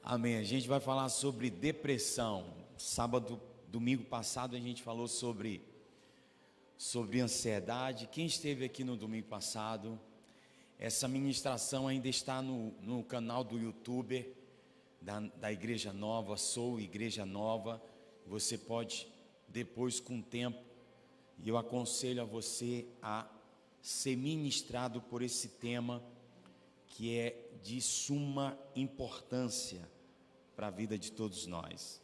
Amém. A gente vai falar sobre depressão. Domingo passado a gente falou sobre ansiedade. Quem esteve aqui no domingo passado, essa ministração ainda está no canal do YouTube da Igreja Nova, Sou Igreja Nova. Você pode depois, com o tempo, e eu aconselho a você a ser ministrado por esse tema que é de suma importância para a vida de todos nós.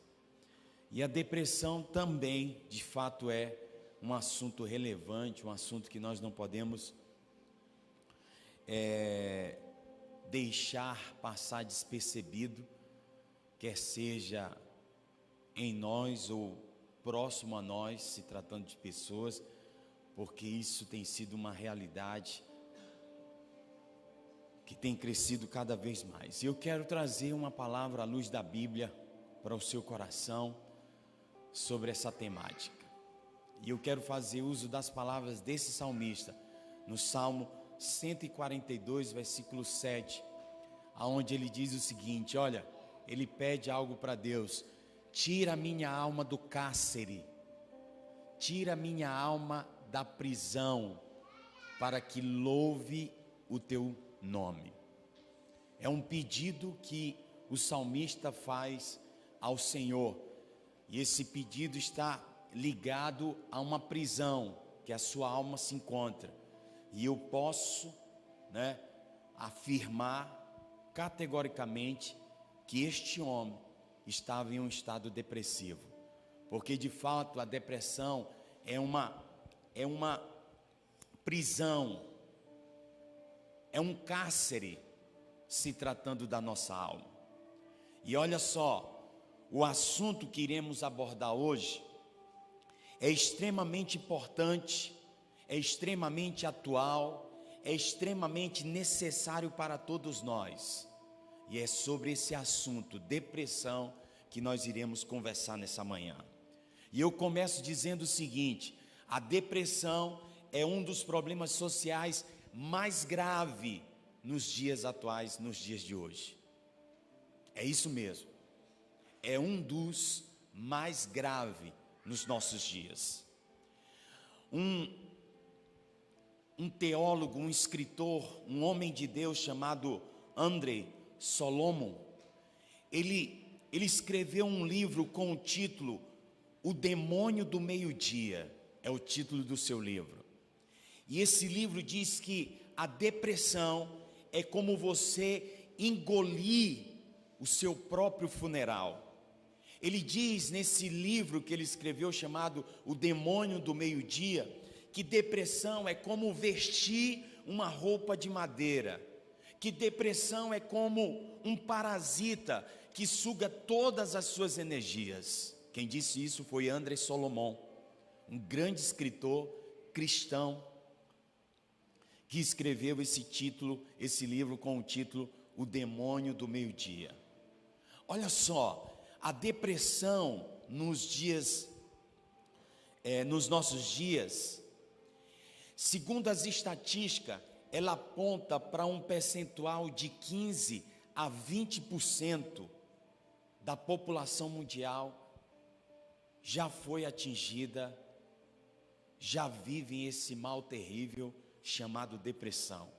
E a depressão também, de fato, é um assunto relevante, um assunto que nós não podemos deixar passar despercebido, quer seja em nós ou próximo a nós, se tratando de pessoas, porque isso tem sido uma realidade que tem crescido cada vez mais. E eu quero trazer uma palavra à luz da Bíblia para o seu coração sobre essa temática. E eu quero fazer uso das palavras desse salmista, no Salmo 142, versículo 7, aonde ele diz o seguinte: olha, ele pede algo para Deus: tira a minha alma do cárcere, tira a minha alma da prisão, para que louve o teu nome. É um pedido que o salmista faz ao Senhor, e esse pedido está ligado a uma prisão que a sua alma se encontra. E eu posso, afirmar categoricamente que este homem estava em um estado depressivo, porque de fato a depressão é uma prisão, é um cárcere, se tratando da nossa alma. E olha só, o assunto que iremos abordar hoje é extremamente importante, é extremamente atual, é extremamente necessário para todos nós. E é sobre esse assunto, depressão, que nós iremos conversar nessa manhã. E eu começo dizendo o seguinte: a depressão é um dos problemas sociais mais grave nos dias atuais, nos dias de hoje. É isso mesmo, é um dos mais graves nos nossos dias. Um teólogo, um escritor, um homem de Deus chamado Andrei Solomon, ele escreveu um livro com o título O Demônio do Meio-Dia, é o título do seu livro. E esse livro diz que a depressão é como você engolir o seu próprio funeral. Ele diz nesse livro que ele escreveu, chamado O Demônio do Meio-Dia, que depressão é como vestir uma roupa de madeira, que depressão é como um parasita que suga todas as suas energias. Quem disse isso foi Andrei Solomon, um grande escritor cristão, que escreveu esse livro com o título O Demônio do Meio-Dia. Olha só, a depressão nos nossos dias, segundo as estatísticas, ela aponta para um percentual de 15 a 20% da população mundial já foi atingida, já vivem esse mal terrível chamado depressão.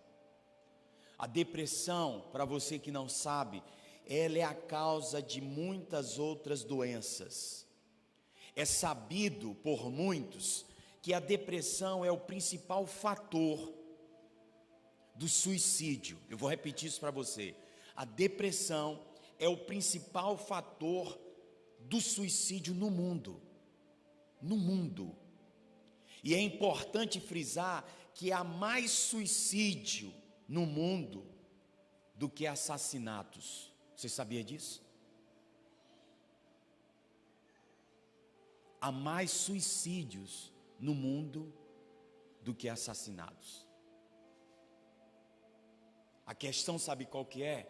A depressão, para você que não sabe, ela é a causa de muitas outras doenças. É sabido por muitos que a depressão é o principal fator do suicídio. Eu vou repetir isso para você. A depressão é o principal fator do suicídio no mundo. No mundo. E é importante frisar que há mais suicídio no mundo do que assassinatos. Você sabia disso? Há mais suicídios no mundo do que assassinatos. A questão, sabe qual que é?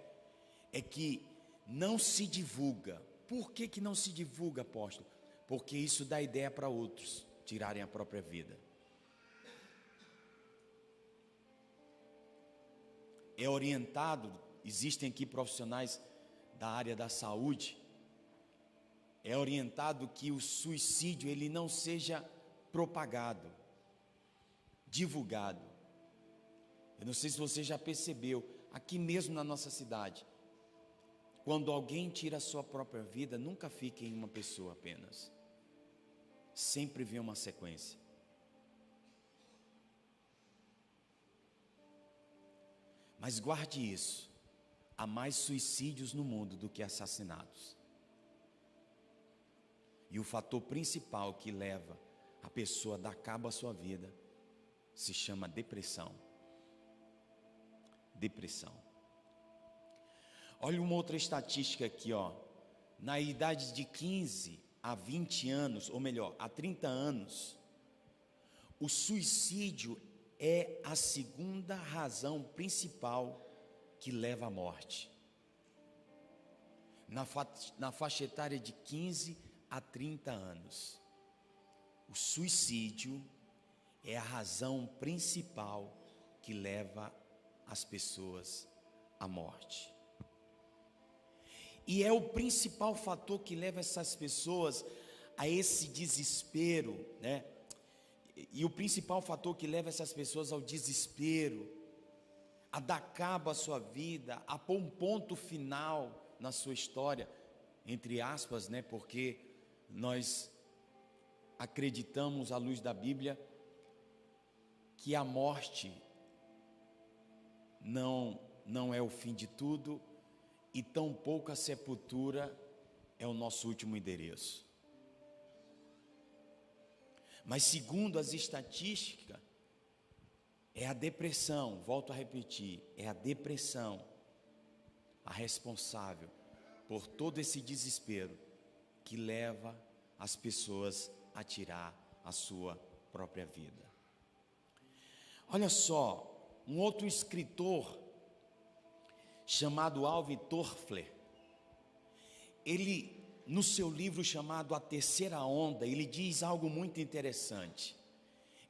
É que não se divulga. Por que não se divulga, apóstolo? Porque isso dá ideia para outros tirarem a própria vida. É orientado, existem aqui profissionais da área da saúde, é orientado que o suicídio ele não seja propagado, divulgado. Eu não sei se você já percebeu, aqui mesmo na nossa cidade, quando alguém tira a sua própria vida, nunca fica em uma pessoa apenas. Sempre vem uma sequência. Mas guarde isso, há mais suicídios no mundo do que assassinatos. E o fator principal que leva a pessoa a dar cabo à sua vida se chama depressão. Depressão. Olha uma outra estatística aqui, ó. Na idade de 15 a 20 anos, ou melhor, a 30 anos, o suicídio é a segunda razão principal que leva à morte. Na faixa etária de 15 a 30 anos, o suicídio é a razão principal que leva as pessoas à morte. E é o principal fator que leva essas pessoas a esse desespero, né? E o principal fator que leva essas pessoas ao desespero, a dar cabo à sua vida, a pôr um ponto final na sua história, entre aspas, né? Porque nós acreditamos, à luz da Bíblia, que a morte não é o fim de tudo, e tampouco a sepultura é o nosso último endereço. Mas segundo as estatísticas, é a depressão, volto a repetir, é a depressão a responsável por todo esse desespero que leva as pessoas a tirar a sua própria vida. Olha só, um outro escritor chamado Alvin Toffler, ele, no seu livro chamado A Terceira Onda, ele diz algo muito interessante.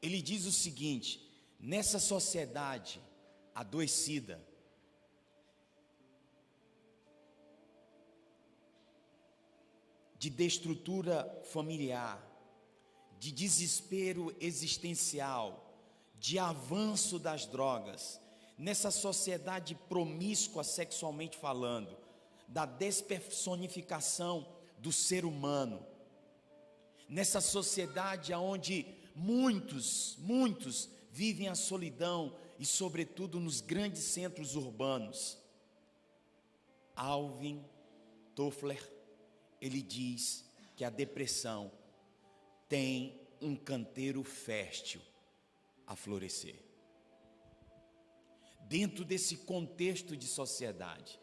Ele diz o seguinte: nessa sociedade adoecida, de destrutura familiar, de desespero existencial, de avanço das drogas, nessa sociedade promíscua sexualmente falando, da despersonificação do ser humano, nessa sociedade onde muitos vivem a solidão e sobretudo nos grandes centros urbanos, Alvin Toffler, ele diz que a depressão tem um canteiro fértil a florescer. Dentro desse contexto de sociedade,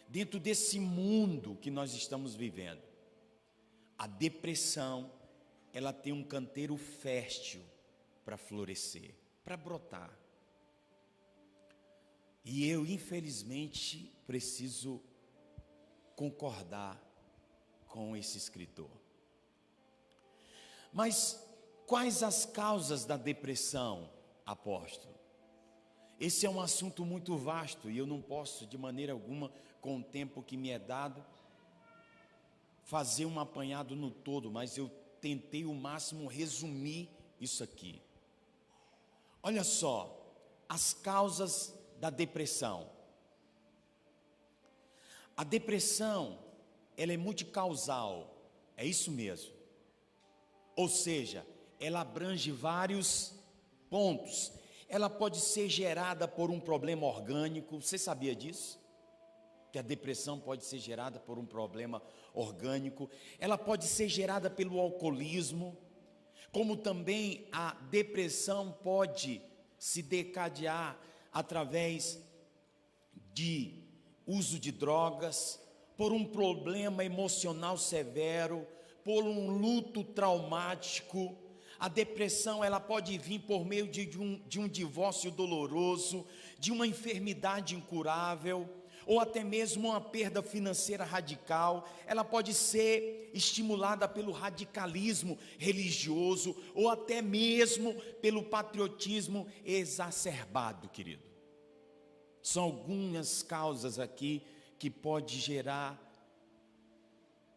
dentro desse mundo que nós estamos vivendo, a depressão, ela tem um canteiro fértil para florescer, para brotar. E eu, infelizmente, preciso concordar com esse escritor. Mas quais as causas da depressão, apóstolo? Esse é um assunto muito vasto e eu não posso, de maneira alguma, com o tempo que me é dado, fazer um apanhado no todo, mas eu tentei o máximo resumir isso aqui. Olha só, as causas da depressão. A depressão, ela é multicausal, é isso mesmo. Ou seja, ela abrange vários pontos. Ela pode ser gerada por um problema orgânico. Você sabia disso? Que a depressão pode ser gerada por um problema orgânico. Ela pode ser gerada pelo alcoolismo. Como também a depressão pode se desencadear através de uso de drogas, por um problema emocional severo, por um luto traumático. A depressão, ela pode vir por meio de um divórcio doloroso, de uma enfermidade incurável, ou até mesmo uma perda financeira radical. Ela pode ser estimulada pelo radicalismo religioso, ou até mesmo pelo patriotismo exacerbado, querido. São algumas causas aqui que pode gerar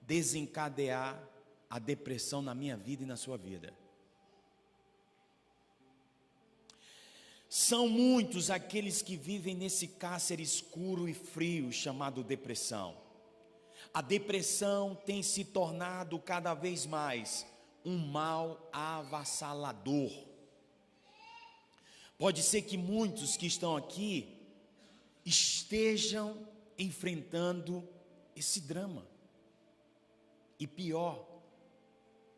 desencadear a depressão na minha vida e na sua vida. São muitos aqueles que vivem nesse cárcere escuro e frio chamado depressão. A depressão tem se tornado cada vez mais um mal avassalador. Pode ser que muitos que estão aqui estejam enfrentando esse drama. E pior,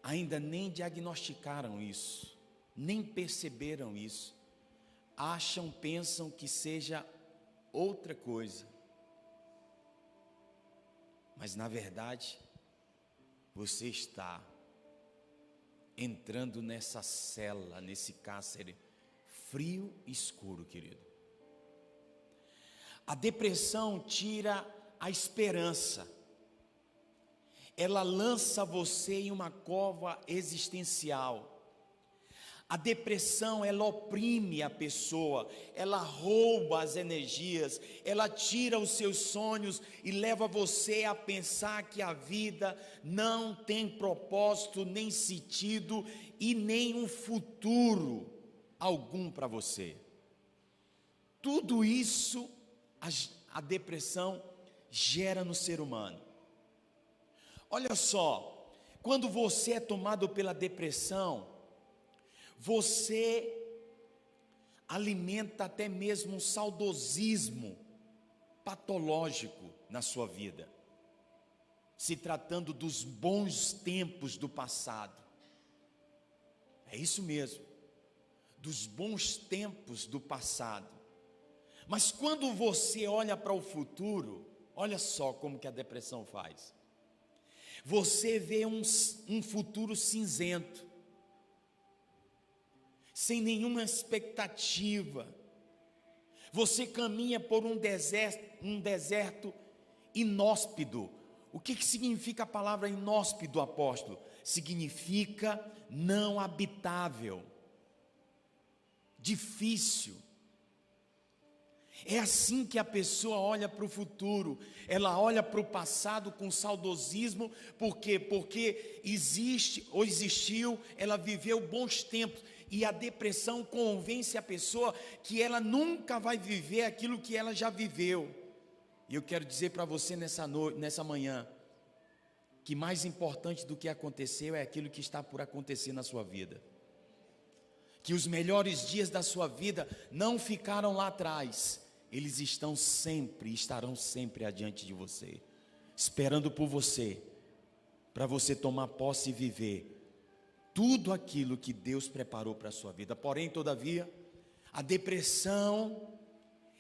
ainda nem diagnosticaram isso, nem perceberam isso. Pensam que seja outra coisa. Mas na verdade, você está entrando nessa cela, nesse cárcere frio e escuro, querido. A depressão tira a esperança. Ela lança você em uma cova existencial. A depressão, ela oprime a pessoa, ela rouba as energias, ela tira os seus sonhos e leva você a pensar que a vida não tem propósito, nem sentido e nem um futuro algum para você. Tudo isso a depressão gera no ser humano. Olha só, quando você é tomado pela depressão, você alimenta até mesmo um saudosismo patológico na sua vida, se tratando dos bons tempos do passado. É isso mesmo, dos bons tempos do passado. Mas quando você olha para o futuro, olha só como que a depressão faz. Você vê um futuro cinzento, sem nenhuma expectativa. Você caminha por um deserto inóspito. O que significa a palavra inóspito, apóstolo? Significa não habitável, difícil. É assim que a pessoa olha para o futuro, ela olha para o passado com saudosismo. Por quê? Porque existiu, ela viveu bons tempos. E a depressão convence a pessoa que ela nunca vai viver aquilo que ela já viveu. E eu quero dizer para você nessa manhã, que mais importante do que aconteceu é aquilo que está por acontecer na sua vida. Que os melhores dias da sua vida não ficaram lá atrás, eles estarão sempre adiante de você, esperando por você, para você tomar posse e viver tudo aquilo que Deus preparou para a sua vida. Porém, todavia, a depressão,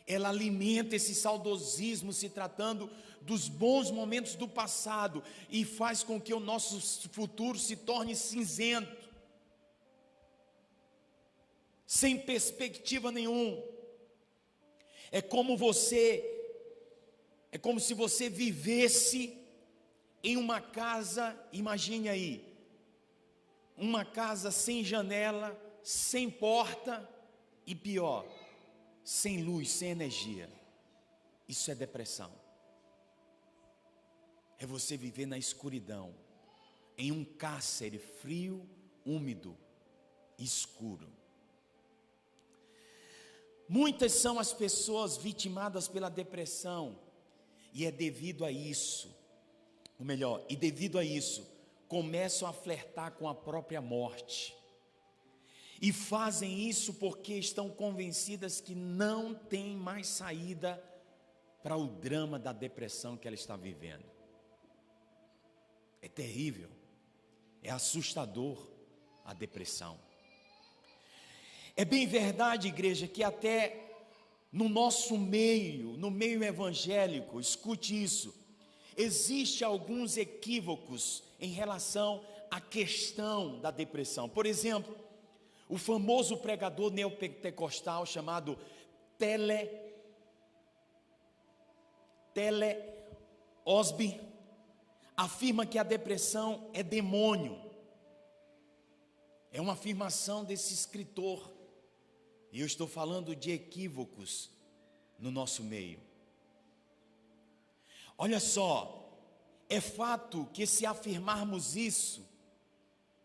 ela alimenta esse saudosismo, se tratando dos bons momentos do passado, e faz com que o nosso futuro se torne cinzento, sem perspectiva nenhuma. É como se você vivesse em uma casa, imagine aí, uma casa sem janela, sem porta e pior, sem luz, sem energia. Isso é depressão. É você viver na escuridão, em um cárcere frio, úmido, escuro. Muitas são as pessoas vitimadas pela depressão, e é devido a isso, começam a flertar com a própria morte, e fazem isso porque estão convencidas que não tem mais saída para o drama da depressão que ela está vivendo. É terrível, é assustador a depressão. É bem verdade, igreja, que até no nosso meio, no meio evangélico, escute isso, existem alguns equívocos em relação à questão da depressão. Por exemplo, o famoso pregador neopentecostal chamado Tele Osby afirma que a depressão é demônio. É uma afirmação desse escritor. E eu estou falando de equívocos no nosso meio. Olha só, É fato que, se afirmarmos isso,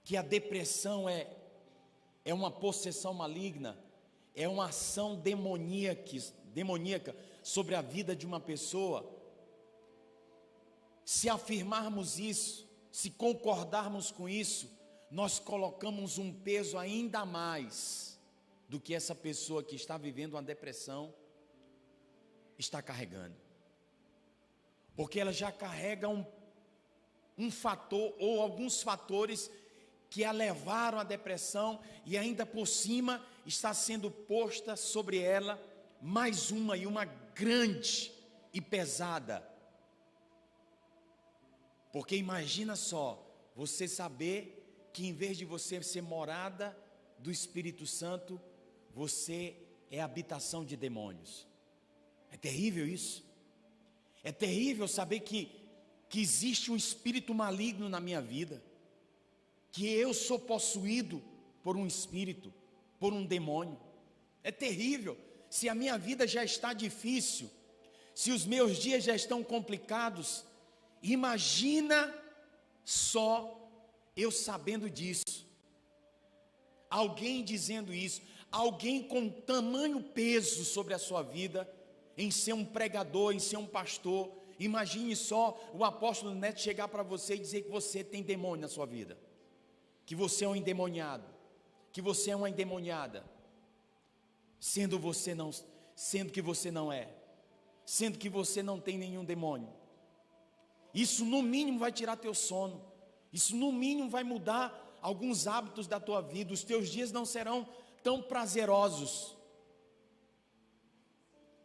que a depressão é uma possessão maligna, é uma ação demoníaca sobre a vida de uma pessoa, se afirmarmos isso, se concordarmos com isso, nós colocamos um peso ainda mais do que essa pessoa que está vivendo uma depressão está carregando. Porque ela já carrega um fator ou alguns fatores que a levaram à depressão, e ainda por cima está sendo posta sobre ela mais uma grande e pesada. Porque imagina só, você saber que em vez de você ser morada do Espírito Santo, você é habitação de demônios. É terrível isso. É terrível saber que existe um espírito maligno na minha vida, que eu sou possuído por um espírito, por um demônio. É terrível. Se a minha vida já está difícil, se os meus dias já estão complicados, imagina só eu sabendo disso, alguém dizendo isso, alguém com tamanho peso sobre a sua vida, em ser um pregador, em ser um pastor. Imagine só o apóstolo Neto chegar para você e dizer que você tem demônio na sua vida, que você é um endemoniado, que você é uma endemoniada, sendo que você não é, sendo que você não tem nenhum demônio. Isso no mínimo vai tirar teu sono, isso no mínimo vai mudar alguns hábitos da tua vida. Os teus dias não serão tão prazerosos,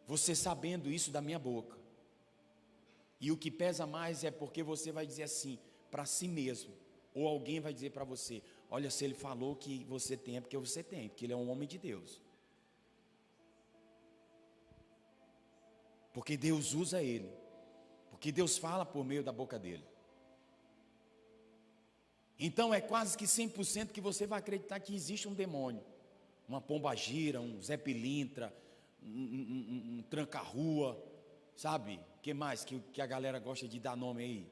você sabendo isso da minha boca. E o que pesa mais é porque você vai dizer assim para si mesmo, ou alguém vai dizer para você: olha, se ele falou que você tem, é porque você tem, porque ele é um homem de Deus, porque Deus usa ele, porque Deus fala por meio da boca dele. Então é quase que 100% que você vai acreditar que existe um demônio, uma pombagira, um Zé Pilintra, um tranca-rua, sabe? O que mais que a galera gosta de dar nome aí?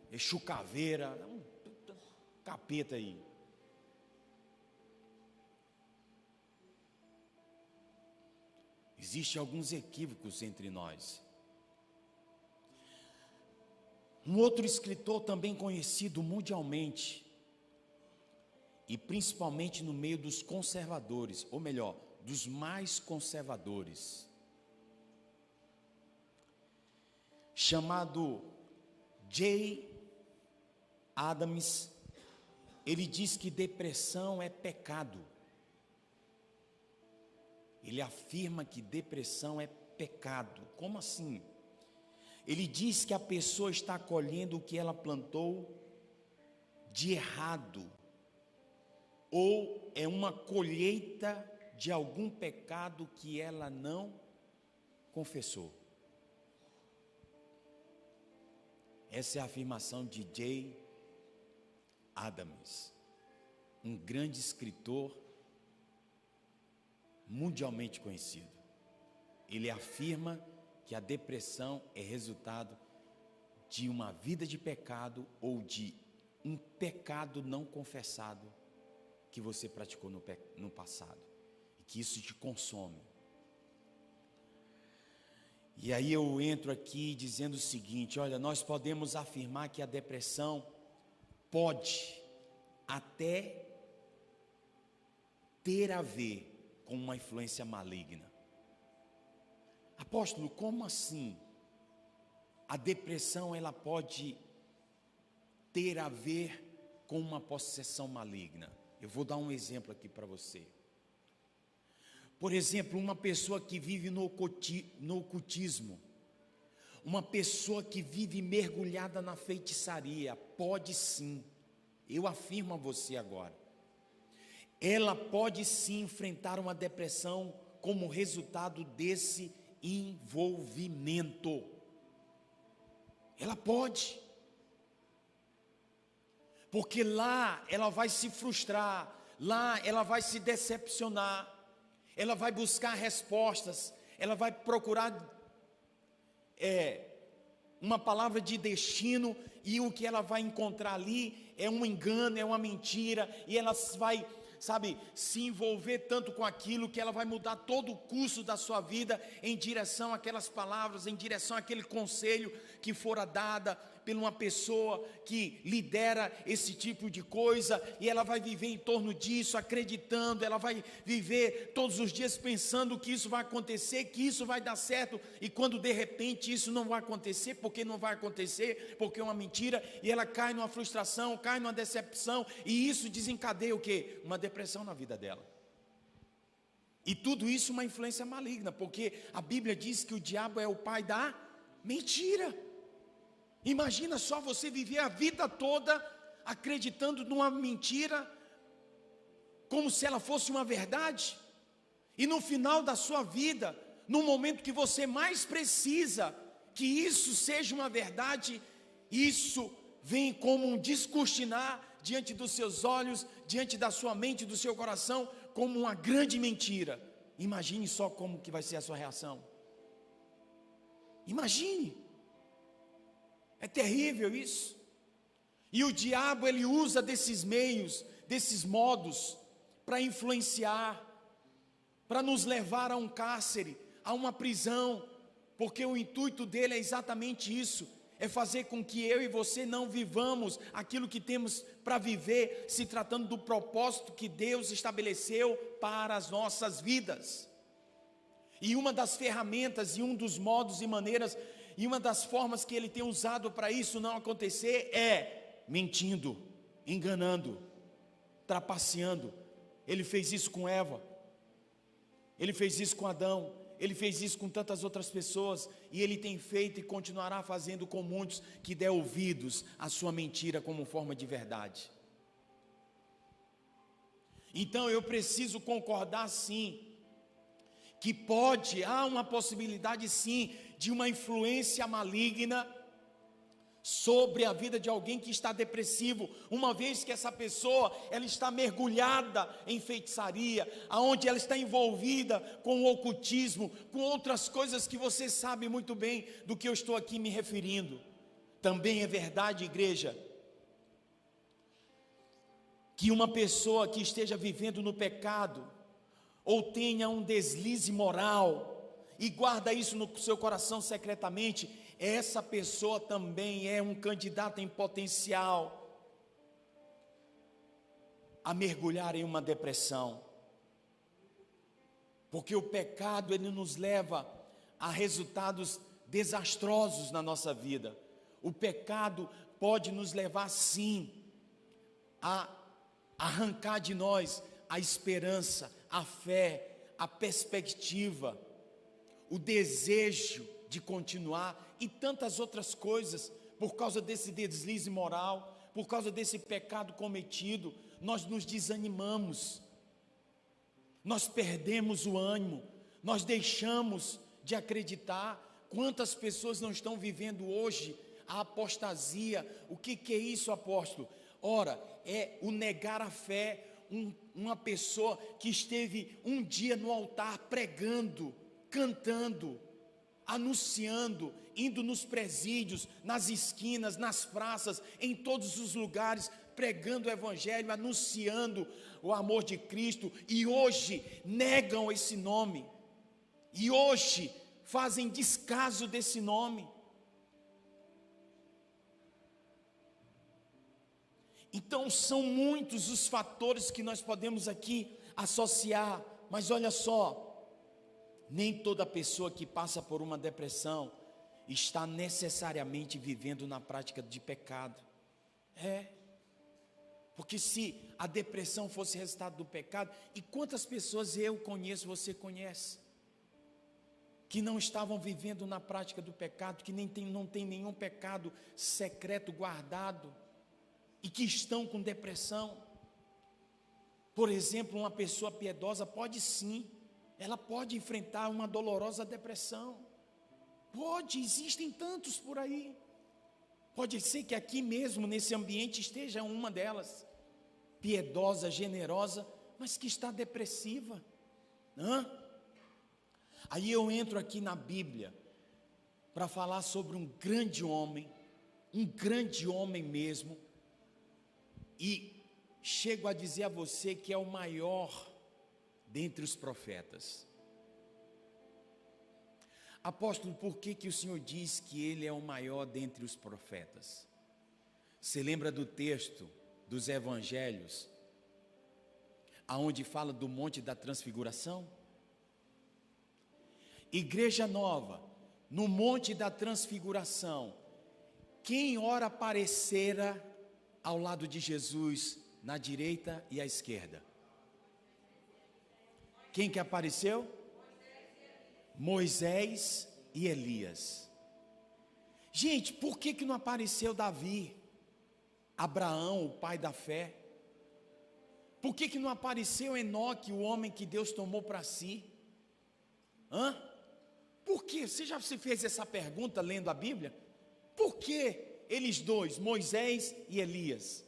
Exu Caveira, um capeta aí. Existem alguns equívocos entre nós. Um outro escritor também conhecido mundialmente, e principalmente no meio dos conservadores, ou melhor, dos mais conservadores, chamado Jay Adams, ele diz que depressão é pecado. Ele afirma que depressão é pecado. Como assim? Ele diz que a pessoa está colhendo o que ela plantou de errado, ou é uma colheita de algum pecado que ela não confessou. Essa é a afirmação de Jay Adams, um grande escritor mundialmente conhecido. Ele afirma que a depressão é resultado de uma vida de pecado ou de um pecado não confessado que você praticou no passado, e que isso te consome. E aí eu entro aqui dizendo o seguinte: olha, nós podemos afirmar que a depressão pode até ter a ver com uma influência maligna. Apóstolo, como assim? A depressão, ela pode ter a ver com uma possessão maligna? Eu vou dar um exemplo aqui para você. Por exemplo, uma pessoa que vive no ocultismo, uma pessoa que vive mergulhada na feitiçaria, pode sim, eu afirmo a você agora, ela pode sim enfrentar uma depressão como resultado desse envolvimento. Ela pode, porque lá ela vai se frustrar, lá ela vai se decepcionar, ela vai buscar respostas, ela vai procurar uma palavra de destino, e o que ela vai encontrar ali é um engano, é uma mentira, e ela vai, sabe, se envolver tanto com aquilo que ela vai mudar todo o curso da sua vida em direção àquelas palavras, em direção àquele conselho que fora dada por uma pessoa que lidera esse tipo de coisa, e ela vai viver em torno disso, acreditando, ela vai viver todos os dias pensando que isso vai acontecer, que isso vai dar certo, e quando de repente isso não vai acontecer, porque não vai acontecer, porque é uma mentira, e ela cai numa frustração, cai numa decepção, e isso desencadeia o quê? Uma depressão na vida dela. E tudo isso uma influência maligna, porque a Bíblia diz que o diabo é o pai da mentira. Imagina só você viver a vida toda acreditando numa mentira, como se ela fosse uma verdade, e no final da sua vida, no momento que você mais precisa que isso seja uma verdade, isso vem como um descortinar diante dos seus olhos, diante da sua mente, do seu coração, como uma grande mentira. Imagine só como que vai ser a sua reação. Imagine. É terrível isso. E o diabo, ele usa desses meios, desses modos, para influenciar, para nos levar a um cárcere, a uma prisão, porque o intuito dele é exatamente isso, é fazer com que eu e você não vivamos aquilo que temos para viver, se tratando do propósito que Deus estabeleceu para as nossas vidas. E uma das ferramentas, e um dos modos e maneiras, e uma das formas que ele tem usado para isso não acontecer é mentindo, enganando, trapaceando. Ele fez isso com Eva, ele fez isso com Adão, ele fez isso com tantas outras pessoas, e ele tem feito e continuará fazendo com muitos que der ouvidos à sua mentira como forma de verdade. Então eu preciso concordar sim, que há uma possibilidade sim, de uma influência maligna sobre a vida de alguém que está depressivo, uma vez que essa pessoa, ela está mergulhada em feitiçaria, aonde ela está envolvida com o ocultismo, com outras coisas que você sabe muito bem do que eu estou aqui me referindo. Também é verdade, igreja, que uma pessoa que esteja vivendo no pecado, ou tenha um deslize moral, e guarda isso no seu coração secretamente, essa pessoa também é um candidato em potencial a mergulhar em uma depressão, porque o pecado, ele nos leva a resultados desastrosos na nossa vida. O pecado pode nos levar sim a arrancar de nós a esperança, a fé, a perspectiva, o desejo de continuar e tantas outras coisas. Por causa desse deslize moral, por causa desse pecado cometido, nós nos desanimamos, nós perdemos o ânimo, nós deixamos de acreditar. Quantas pessoas não estão vivendo hoje a apostasia? O que é isso, apóstolo? Ora, é o negar a fé. Uma pessoa que esteve um dia no altar pregando, cantando, anunciando, indo nos presídios, nas esquinas, nas praças, em todos os lugares, pregando o evangelho, anunciando o amor de Cristo, e hoje negam esse nome, e hoje fazem descaso desse nome. Então são muitos os fatores que nós podemos aqui associar, mas olha só, nem toda pessoa que passa por uma depressão está necessariamente vivendo na prática de pecado. Porque se a depressão fosse resultado do pecado, e quantas pessoas eu conheço, você conhece, que não estavam vivendo na prática do pecado, que não tem nenhum pecado secreto guardado, e que estão com depressão. Por exemplo, uma pessoa piedosa pode sim, ela pode enfrentar uma dolorosa depressão, existem tantos por aí. Pode ser que aqui mesmo, nesse ambiente, esteja uma delas, piedosa, generosa, mas que está depressiva. Aí eu entro aqui na Bíblia, para falar sobre um grande homem mesmo, e chego a dizer a você que é o maior dentre os profetas. Apóstolo, por que o Senhor diz que ele é o maior dentre os profetas? Você lembra do texto dos evangelhos, aonde fala do Monte da Transfiguração? Igreja Nova, no Monte da Transfiguração, quem ora aparecera ao lado de Jesus, na direita e à esquerda? Quem que apareceu? Moisés e Elias. Gente, por que não apareceu Davi, Abraão, o pai da fé? Por que não apareceu Enoque, o homem que Deus tomou para si? Por quê? Você já se fez essa pergunta lendo a Bíblia? Por que eles dois, Moisés e Elias?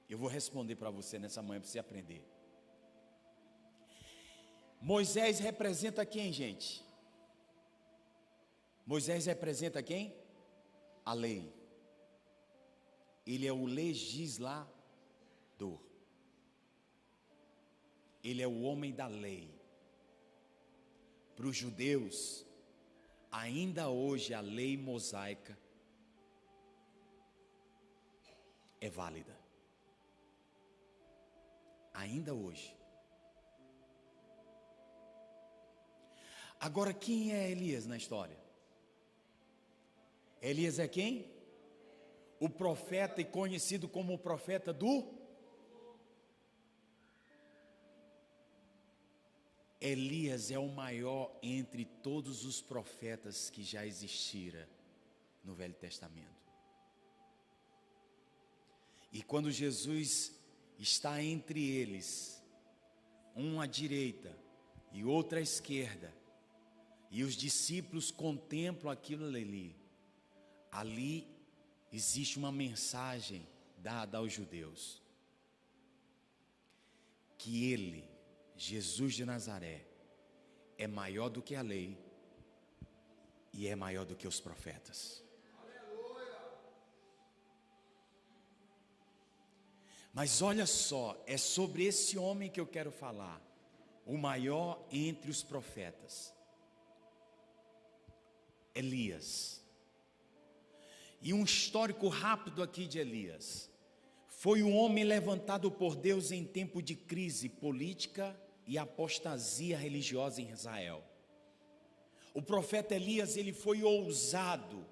Eu vou responder para você nessa manhã, para você aprender. Moisés representa quem, gente? Moisés representa quem? A lei. Ele é o legislador. Ele é o homem da lei. Para os judeus, ainda hoje a lei mosaica é válida. Ainda hoje. Agora, quem é Elias na história? Elias é quem? O profeta, e conhecido como o profeta do... Elias é o maior entre todos os profetas que já existiram no Velho Testamento. E quando Jesus está entre eles, um à direita e outro à esquerda, e os discípulos contemplam aquilo ali existe uma mensagem dada aos judeus, que ele, Jesus de Nazaré, é maior do que a lei e é maior do que os profetas. Mas olha só, é sobre esse homem que eu quero falar, o maior entre os profetas, Elias. E um histórico rápido aqui de Elias. Foi um homem levantado por Deus em tempo de crise política e apostasia religiosa em Israel. O profeta Elias, ele foi ousado.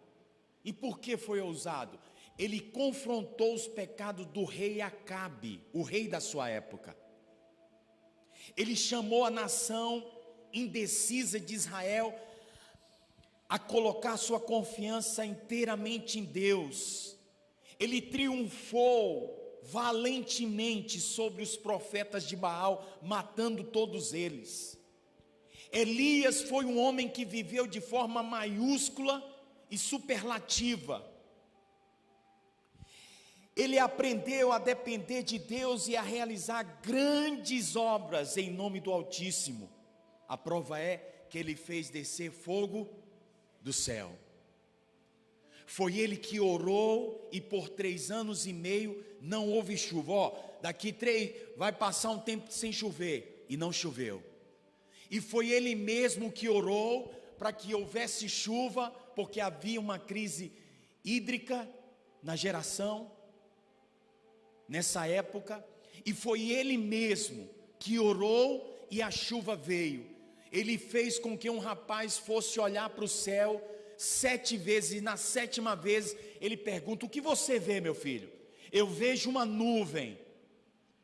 E por que foi ousado? Ele confrontou os pecados do rei Acabe, o rei da sua época. Ele chamou a nação indecisa de Israel a colocar sua confiança inteiramente em Deus. Ele triunfou valentemente sobre os profetas de Baal, matando todos eles. Elias foi um homem que viveu de forma maiúscula e superlativa. Ele aprendeu a depender de Deus e a realizar grandes obras em nome do Altíssimo. A prova é que ele fez descer fogo do céu. Foi ele que orou e por 3 anos e meio não houve chuva. Daqui 3 vai passar um tempo sem chover, e não choveu. E foi ele mesmo que orou para que houvesse chuva, porque havia uma crise hídrica na geração nessa época, e foi ele mesmo que orou e a chuva veio. Ele fez com que um rapaz fosse olhar para o céu 7 vezes, e na 7ª vez ele pergunta: o que você vê, meu filho? Eu vejo uma nuvem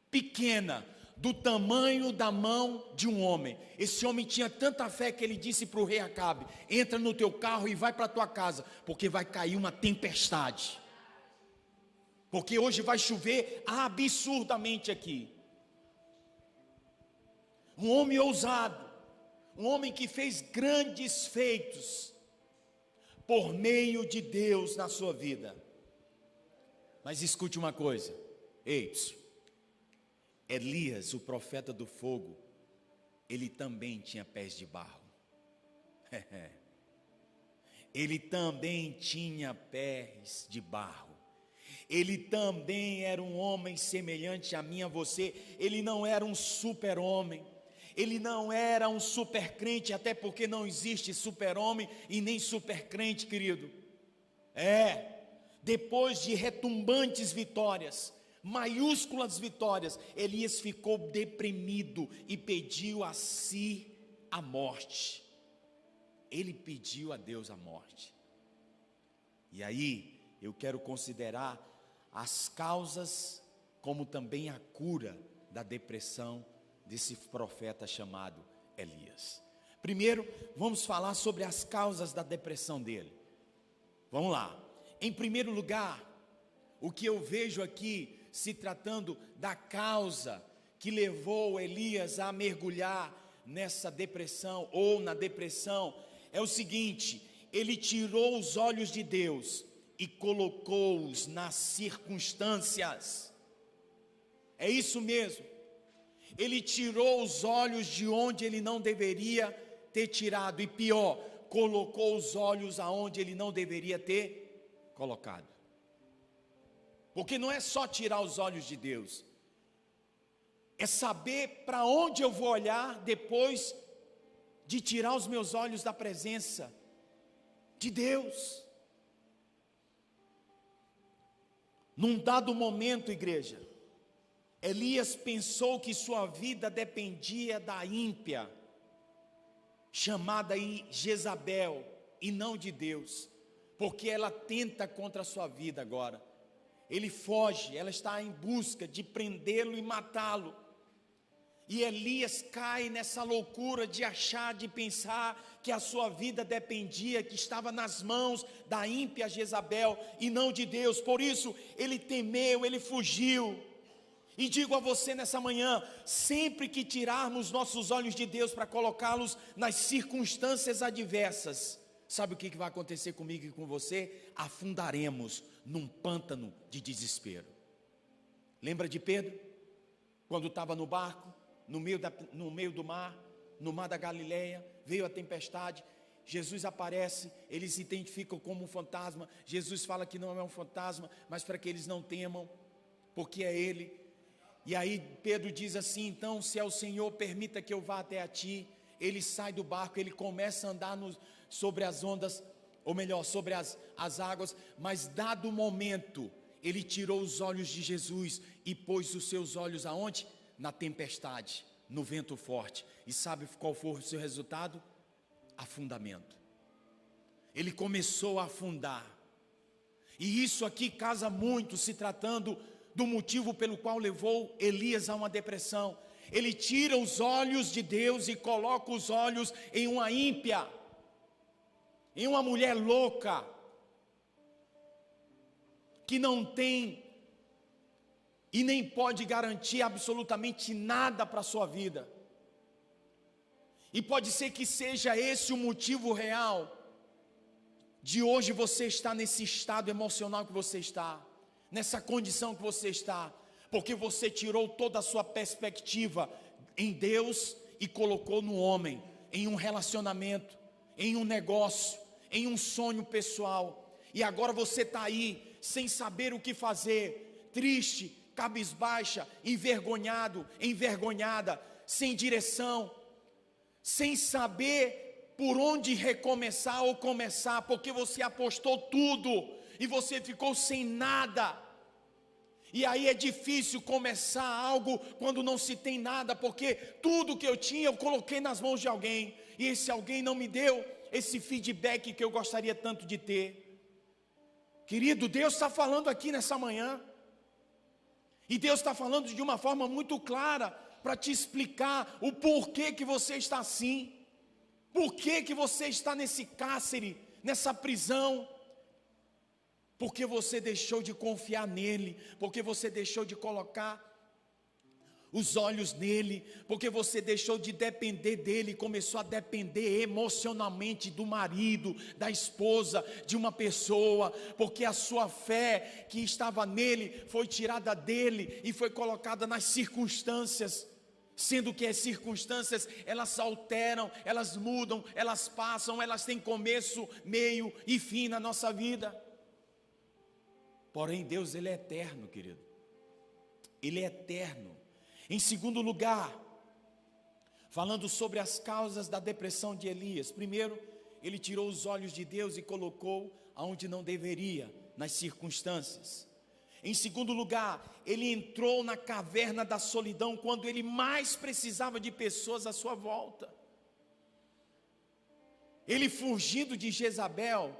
pequena, do tamanho da mão de um homem. Esse homem tinha tanta fé que ele disse para o rei Acabe: entra no teu carro e vai para a tua casa, porque vai cair uma tempestade, porque hoje vai chover absurdamente aqui. Um homem ousado, um homem que fez grandes feitos por meio de Deus na sua vida. Mas escute uma coisa, Elias, o profeta do fogo, ele também tinha pés de barro. Ele também tinha pés de barro. Ele também era um homem semelhante a mim e a você. Ele não era um super-homem. Ele não era um super-crente, até porque não existe super-homem e nem super-crente, querido. Depois de retumbantes vitórias, maiúsculas vitórias, Elias ficou deprimido e pediu a si a morte. Ele pediu a Deus a morte. E aí, eu quero considerar as causas, como também a cura da depressão desse profeta chamado Elias. Primeiro, vamos falar sobre as causas da depressão dele. Vamos lá. Em primeiro lugar, o que eu vejo aqui, se tratando da causa que levou Elias a mergulhar nessa depressão, ou na depressão, é o seguinte: ele tirou os olhos de Deus e colocou-os nas circunstâncias. É isso mesmo. Ele tirou os olhos de onde ele não deveria ter tirado, e pior, colocou os olhos aonde ele não deveria ter colocado. Porque não é só tirar os olhos de Deus, é saber para onde eu vou olhar depois de tirar os meus olhos da presença de Deus. Num dado momento, igreja, Elias pensou que sua vida dependia da ímpia, chamada Jezabel, e não de Deus, porque ela tenta contra a sua vida agora. Ele foge, ela está em busca de prendê-lo e matá-lo. E Elias cai nessa loucura de achar, de pensar que a sua vida dependia, que estava nas mãos da ímpia Jezabel e não de Deus. Por isso ele temeu, ele fugiu. E digo a você nessa manhã: sempre que tirarmos nossos olhos de Deus para colocá-los nas circunstâncias adversas, sabe o que vai acontecer comigo e com você? Afundaremos num pântano de desespero. Lembra de Pedro? Quando estava no barco, no meio do mar, no mar da Galileia, veio a tempestade, Jesus aparece, eles se identificam como um fantasma. Jesus fala que não é um fantasma, mas para que eles não temam, porque é Ele. E aí Pedro diz assim: então, se é o Senhor, permita que eu vá até a ti. Ele sai do barco, ele começa a andar sobre as ondas, ou melhor, sobre as águas, mas dado o momento, ele tirou os olhos de Jesus e pôs os seus olhos aonde? Na tempestade, no vento forte. E sabe qual foi o seu resultado? Afundamento. Ele começou a afundar. E isso aqui casa muito, se tratando do motivo pelo qual levou Elias a uma depressão. Ele tira os olhos de Deus e coloca os olhos em uma ímpia, em uma mulher louca, que não tem e nem pode garantir absolutamente nada para a sua vida. E pode ser que seja esse o motivo real de hoje você estar nesse estado emocional que você está, nessa condição que você está, porque você tirou toda a sua perspectiva em Deus e colocou no homem, em um relacionamento, em um negócio, em um sonho pessoal. E agora você está aí sem saber o que fazer, triste, cabisbaixa, envergonhado, envergonhada, sem direção, sem saber por onde recomeçar ou começar, porque você apostou tudo e você ficou sem nada. E aí é difícil começar algo quando não se tem nada, porque tudo que eu tinha eu coloquei nas mãos de alguém, e esse alguém não me deu esse feedback que eu gostaria tanto de ter. Querido, Deus está falando aqui nessa manhã, e Deus está falando de uma forma muito clara, para te explicar o porquê que você está assim, porquê que você está nesse cárcere, nessa prisão, porque você deixou de confiar nele, porque você deixou de colocar os olhos nele, porque você deixou de depender dele, começou a depender emocionalmente do marido, da esposa, de uma pessoa, porque a sua fé que estava nele foi tirada dele e foi colocada nas circunstâncias. sendo que as circunstâncias, elas alteram, elas mudam, elas passam, elas têm começo, meio e fim na nossa vida. Porém, Deus, Ele é eterno, querido. Ele é eterno. Em segundo lugar, falando sobre as causas da depressão de Elias. Primeiro, ele tirou os olhos de Deus e colocou aonde não deveria, nas circunstâncias. Em segundo lugar, ele entrou na caverna da solidão quando ele mais precisava de pessoas à sua volta. Ele, fugindo de Jezabel,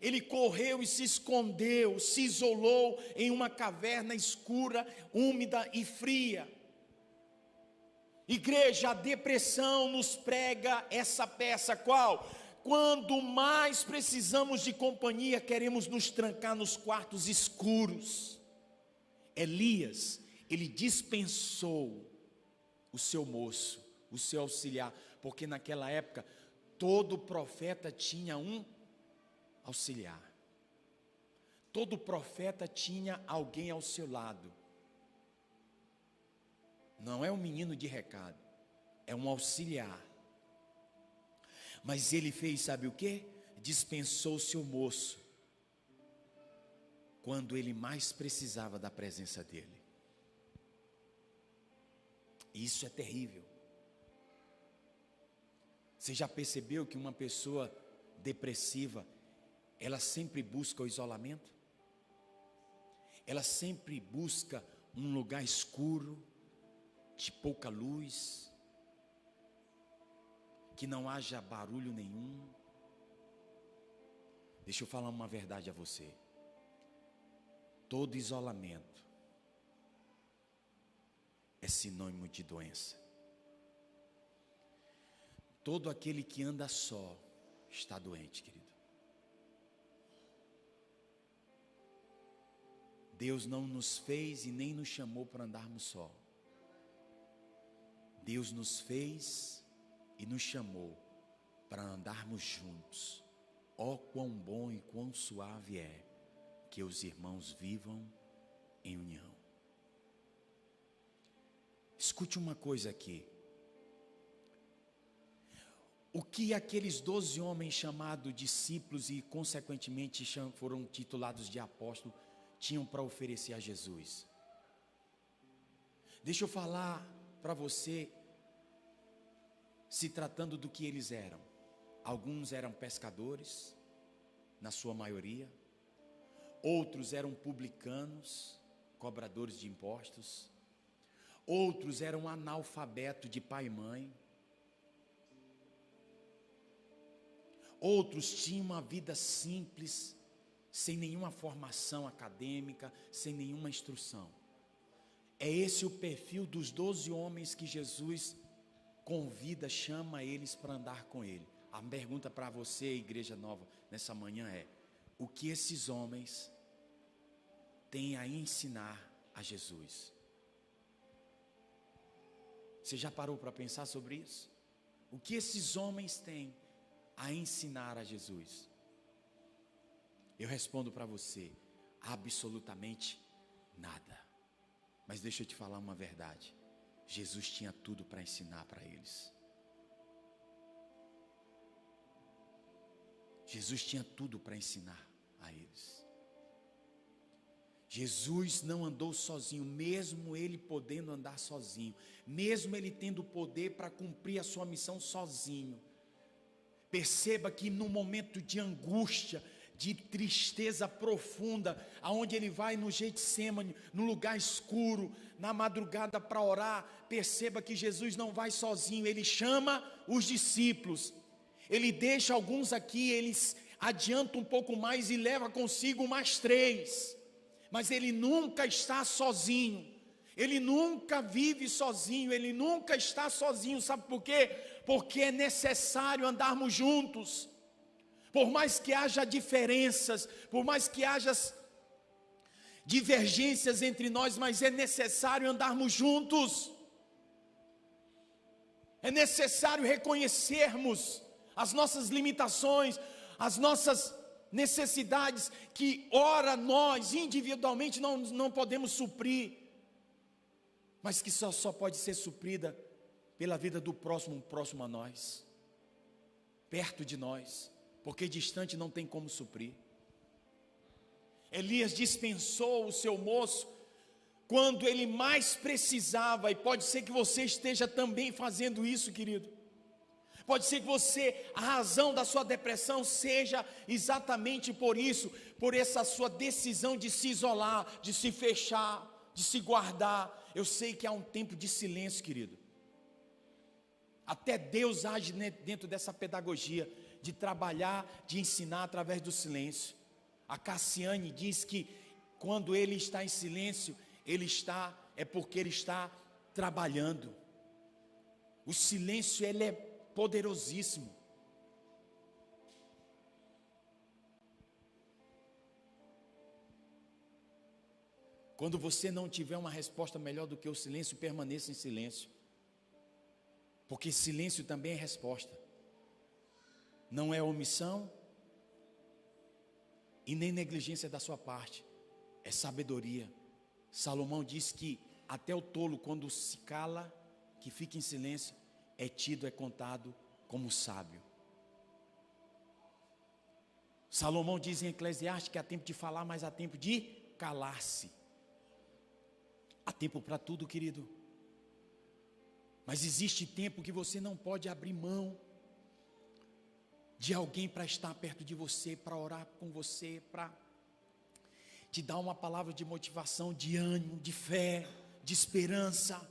ele correu e se escondeu, se isolou em uma caverna escura, úmida e fria. Igreja, a depressão nos prega essa peça, qual? Quando mais precisamos de companhia, queremos nos trancar nos quartos escuros. Elias, ele dispensou o seu moço, o seu auxiliar, porque naquela época, todo profeta tinha um auxiliar. Todo profeta tinha alguém ao seu lado. Não é um menino de recado, é um auxiliar. Mas ele fez, sabe o quê? Dispensou o seu moço, quando ele mais precisava da presença dele. Isso é terrível. Você já percebeu que uma pessoa depressiva, ela sempre busca o isolamento? Ela sempre busca um lugar escuro, de pouca luz, que não haja barulho nenhum. Deixa eu falar uma verdade a você. Todo isolamento é sinônimo de doença. Todo aquele que anda só está doente, querido. Deus não nos fez e nem nos chamou para andarmos só. Deus nos fez e nos chamou para andarmos juntos. Ó, quão bom e quão suave é que os irmãos vivam em união. Escute uma coisa aqui. O que aqueles 12 homens chamados discípulos e consequentemente foram titulados de apóstolos tinham para oferecer a Jesus? Deixa eu falar para você, se tratando do que eles eram. Alguns eram pescadores, na sua maioria. Outros eram publicanos, cobradores de impostos. Outros eram analfabetos de pai e mãe. Outros tinham uma vida simples, sem nenhuma formação acadêmica, sem nenhuma instrução. É esse o perfil dos 12 homens que Jesus convida, chama eles para andar com ele. A pergunta para você, Igreja Nova, nessa manhã é: o que esses homens têm a ensinar a Jesus? Você já parou para pensar sobre isso? O que esses homens têm a ensinar a Jesus? Eu respondo para você: absolutamente nada. Mas deixa eu te falar uma verdade. Jesus tinha tudo para ensinar para eles. Jesus tinha tudo para ensinar a eles. Jesus não andou sozinho, mesmo ele podendo andar sozinho, mesmo ele tendo poder para cumprir a sua missão sozinho. Perceba que no momento de angústia, de tristeza profunda, aonde ele vai no Getsêmani, no lugar escuro, na madrugada para orar, perceba que Jesus não vai sozinho, ele chama os discípulos, ele deixa alguns aqui, eles adianta um pouco mais e leva consigo mais 3, mas ele nunca está sozinho, ele nunca vive sozinho, ele nunca está sozinho. Sabe por quê? Porque é necessário andarmos juntos. Por mais que haja diferenças, por mais que haja divergências entre nós, mas é necessário andarmos juntos. É necessário reconhecermos as nossas limitações, as nossas necessidades, que ora nós individualmente não podemos suprir. mas que só pode ser suprida pela vida do próximo a nós, perto de nós, porque distante não tem como suprir. Elias dispensou o seu moço quando ele mais precisava, e pode ser que você esteja também fazendo isso, querido. Pode ser que a razão da sua depressão seja exatamente por isso, por essa sua decisão de se isolar, de se fechar, de se guardar. Eu sei que há um tempo de silêncio, querido. Até Deus age dentro dessa pedagogia, de trabalhar, de ensinar através do silêncio. A Cassiane diz que quando ele está em silêncio, é porque ele está trabalhando. O silêncio, ele é poderosíssimo. Quando você não tiver uma resposta melhor do que o silêncio, permaneça em silêncio, porque silêncio também é resposta, não é omissão e nem negligência da sua parte, é sabedoria. Salomão diz que até o tolo, quando se cala, que fica em silêncio, é contado como sábio. Salomão diz em Eclesiastes que há tempo de falar, mas há tempo de calar-se. Há tempo para tudo, querido. Mas existe tempo que você não pode abrir mão de alguém para estar perto de você, para orar com você, para te dar uma palavra de motivação, de ânimo, de fé, de esperança.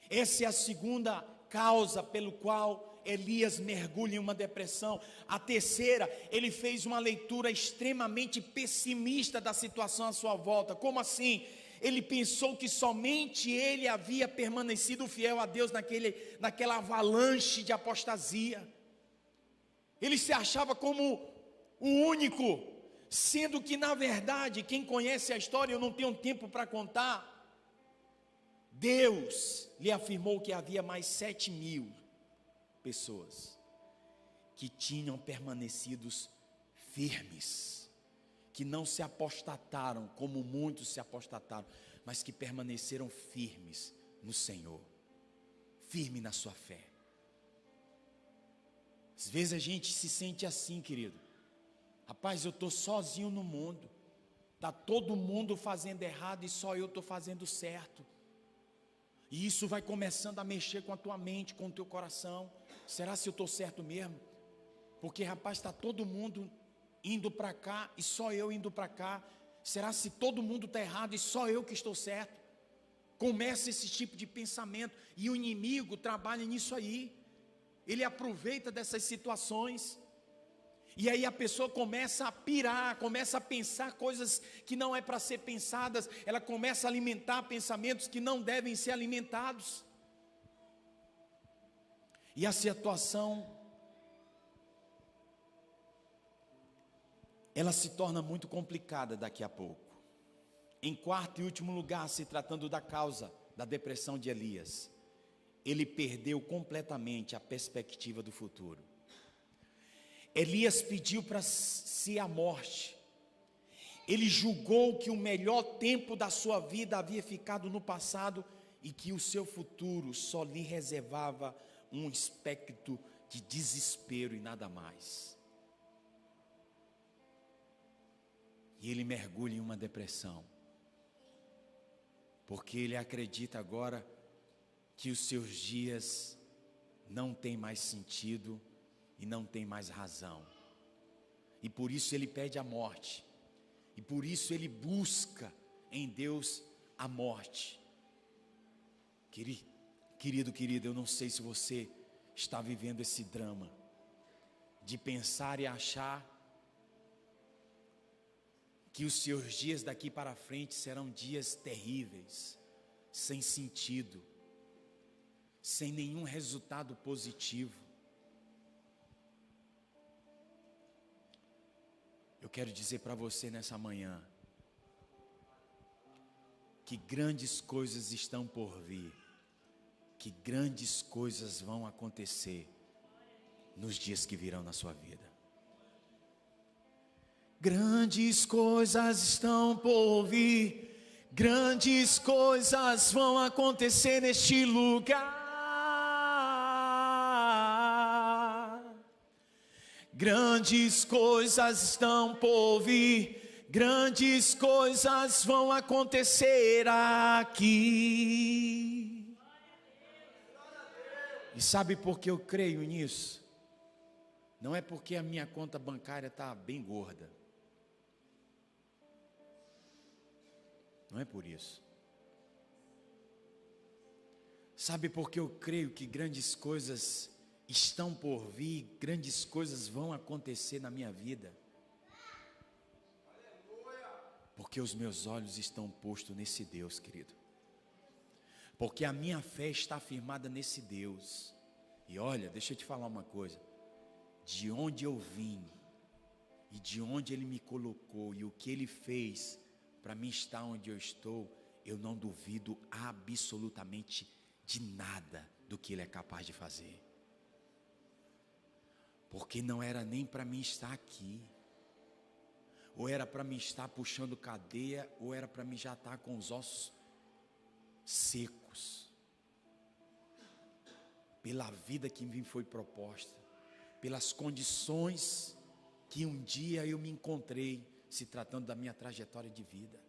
Essa é a segunda causa pelo qual Elias mergulha em uma depressão. A terceira, ele fez uma leitura extremamente pessimista da situação à sua volta. Como assim? Ele pensou que somente ele havia permanecido fiel a Deus naquela avalanche de apostasia. Ele se achava como o único, sendo que na verdade, quem conhece a história, eu não tenho tempo para contar, Deus lhe afirmou que havia mais 7.000 pessoas que tinham permanecido firmes, que não se apostataram como muitos se apostataram, mas que permaneceram firmes no Senhor, firme na sua fé. Às vezes a gente se sente assim, querido. Rapaz, eu estou sozinho no mundo, está todo mundo fazendo errado e só eu estou fazendo certo. E isso vai começando a mexer com a tua mente, com o teu coração. Será se eu estou certo mesmo? Porque, rapaz, está todo mundo indo para cá e só eu indo para cá. Será se todo mundo está errado e só eu que estou certo? Começa esse tipo de pensamento, e o inimigo trabalha nisso aí. Ele aproveita dessas situações, e aí a pessoa começa a pirar, começa a pensar coisas que não é para ser pensadas. Ela começa a alimentar pensamentos que não devem ser alimentados, e a situação, ela se torna muito complicada daqui a pouco. Em quarto e último lugar, se tratando da causa da depressão de Elias, ele perdeu completamente a perspectiva do futuro. Elias pediu para si a morte. Ele julgou que o melhor tempo da sua vida havia ficado no passado e que o seu futuro só lhe reservava um aspecto de desespero e nada mais. E ele mergulha em uma depressão, porque ele acredita agora que os seus dias não têm mais sentido e não tem mais razão, e por isso ele pede a morte, e por isso ele busca em Deus a morte. Querido, eu não sei se você está vivendo esse drama de pensar e achar que os seus dias daqui para frente serão dias terríveis, sem sentido, sem nenhum resultado positivo. Eu quero dizer para você nessa manhã que grandes coisas estão por vir, que grandes coisas vão acontecer nos dias que virão na sua vida. Grandes coisas estão por vir, Grandes coisas vão acontecer neste lugar. Grandes coisas estão por vir. Grandes coisas vão acontecer aqui. E sabe por que eu creio nisso? Não é porque a minha conta bancária está bem gorda. Não é por isso. Sabe por que eu creio que grandes coisas estão por vir, grandes coisas vão acontecer na minha vida? Porque os meus olhos estão postos nesse Deus, querido. Porque a minha fé está firmada nesse Deus. E olha, deixa eu te falar uma coisa. De onde eu vim, e de onde Ele me colocou, e o que Ele fez para mim estar onde eu estou, eu não duvido absolutamente de nada do que Ele é capaz de fazer. Porque não era nem para mim estar aqui, ou era para mim estar puxando cadeia, ou era para mim já estar com os ossos secos, pela vida que me foi proposta, pelas condições que um dia eu me encontrei, se tratando da minha trajetória de vida.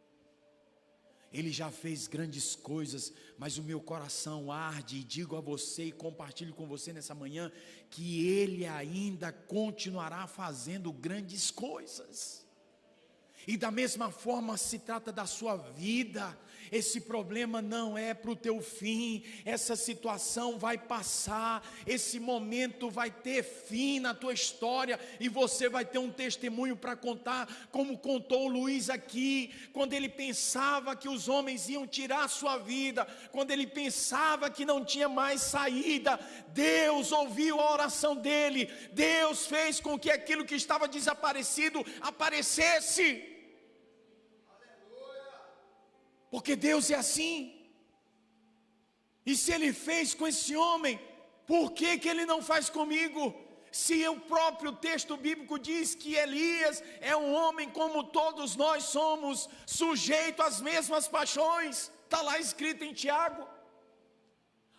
Ele já fez grandes coisas, mas o meu coração arde, e digo a você e compartilho com você nessa manhã, que Ele ainda continuará fazendo grandes coisas. E da mesma forma se trata da sua vida. Esse problema não é para o teu fim, essa situação vai passar, esse momento vai ter fim na tua história, e você vai ter um testemunho para contar, como contou o Luiz aqui, quando ele pensava que os homens iam tirar a sua vida, quando ele pensava que não tinha mais saída, Deus ouviu a oração dele, Deus fez com que aquilo que estava desaparecido aparecesse. Porque Deus é assim. E se Ele fez com esse homem, por que Ele não faz comigo? Se o próprio texto bíblico diz que Elias é um homem como todos nós somos, sujeito às mesmas paixões, está lá escrito em Tiago.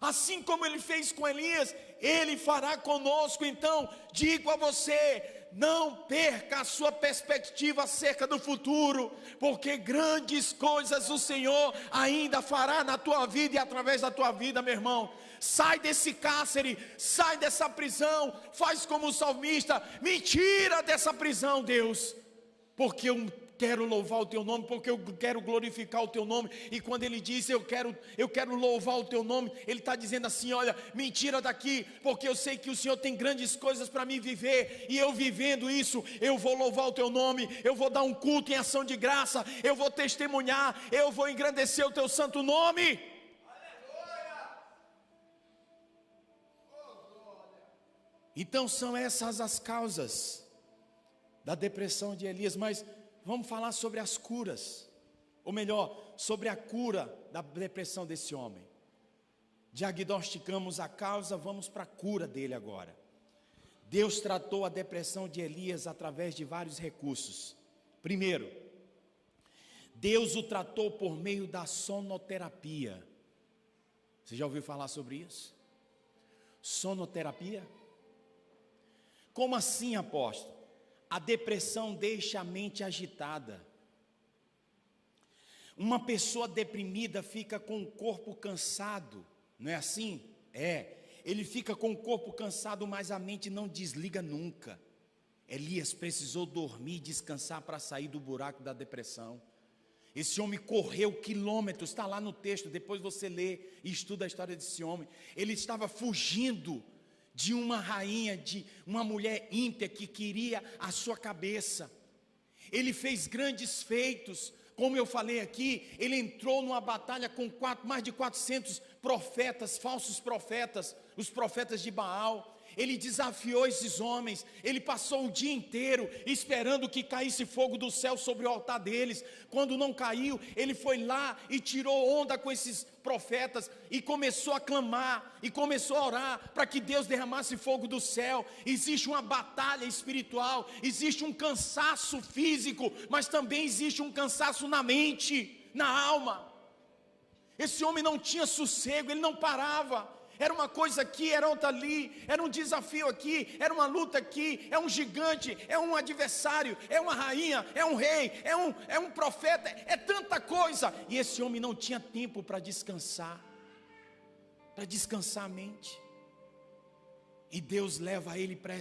Assim como Ele fez com Elias, Ele fará conosco. Então, digo a você, não perca a sua perspectiva acerca do futuro, porque grandes coisas o Senhor ainda fará na tua vida e através da tua vida, meu irmão. Sai desse cárcere, sai dessa prisão, faz como o salmista, me tira dessa prisão, Deus, porque eu quero louvar o teu nome, porque eu quero glorificar o teu nome. E quando ele diz eu quero louvar o teu nome, ele está dizendo assim: olha, me tira daqui, porque eu sei que o Senhor tem grandes coisas para mim viver, e eu vivendo isso, eu vou louvar o teu nome, eu vou dar um culto em ação de graça, eu vou testemunhar, eu vou engrandecer o teu santo nome. Então são essas as causas da depressão de Elias. Mas vamos falar sobre as curas, ou melhor, sobre a cura da depressão desse homem. Diagnosticamos a causa, vamos para a cura dele agora. Deus tratou a depressão de Elias através de vários recursos. Primeiro, Deus o tratou por meio da sonoterapia. Você já ouviu falar sobre isso? Sonoterapia? Como assim, apóstolo? A depressão deixa a mente agitada. Uma pessoa deprimida fica com o corpo cansado, não é assim? Ele fica com o corpo cansado, mas a mente não desliga nunca. Elias precisou dormir e descansar para sair do buraco da depressão. Esse homem correu quilômetros, está lá no texto, depois você lê e estuda a história desse homem. Ele estava fugindo de uma rainha, de uma mulher ímpia que queria a sua cabeça. Ele fez grandes feitos, como eu falei aqui, ele entrou numa batalha com mais de 400 profetas, falsos profetas, os profetas de Baal. Ele desafiou esses homens, ele passou o dia inteiro esperando que caísse fogo do céu sobre o altar deles. Quando não caiu, ele foi lá e tirou onda com esses profetas e começou a clamar e começou a orar para que Deus derramasse fogo do céu. Existe uma batalha espiritual, existe um cansaço físico, mas também existe um cansaço na mente. na alma. Esse homem não tinha sossego, ele não parava. Era uma coisa aqui, era outra ali, era um desafio aqui, era uma luta aqui, é um gigante, é um adversário, é uma rainha, é um rei, é um profeta, é tanta coisa. E esse homem não tinha tempo para descansar a mente. E Deus leva ele para